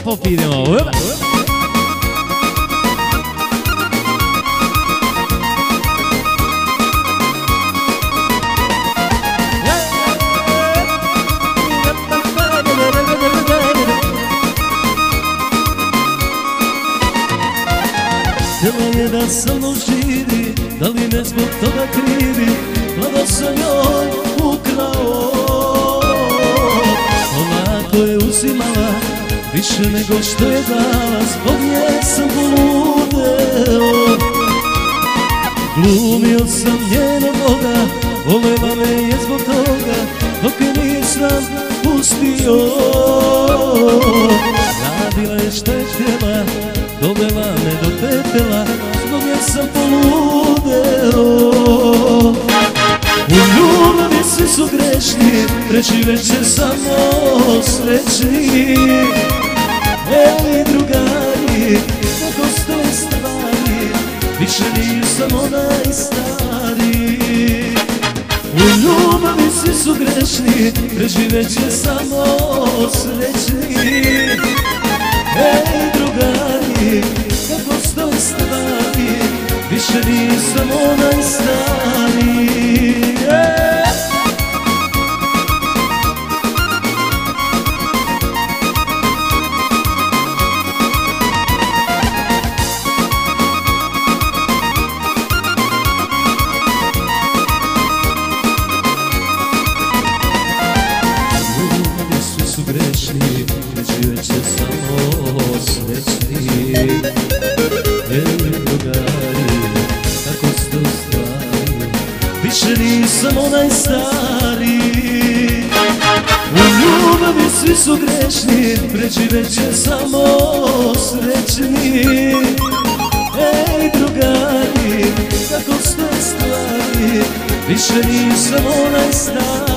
Op, idemo. Htjela je da sa mnom živi, da li me zbog toga krivi, mlado sam joj ukrao. Ovako je uzimala, više nego što je dala, zbog nje sam poludeo. Glumio sam njenog Boga, volela me je zbog toga, dok je nisam pustio. Radila je šta je htjela, dovela me do pepela, zbog nje sam poludeo. U ljubavi svi su grešni, preživet će samo srećni. Ej drugari, kako stoje stvari, više nisam onaj stari. U ljubavi svi su grešni, preživet će samo srećni. Ej drugari, kako stoje stvari, više nisam onaj stari. Svi su grešni, preživet će samo srećni. Ej drugari, kako stoje stvari, više nisam onaj stari. U ljubavi svi su grešni, preživet će samo srećni. Ej drugari, kako stoje stvari, više nisam onaj stari.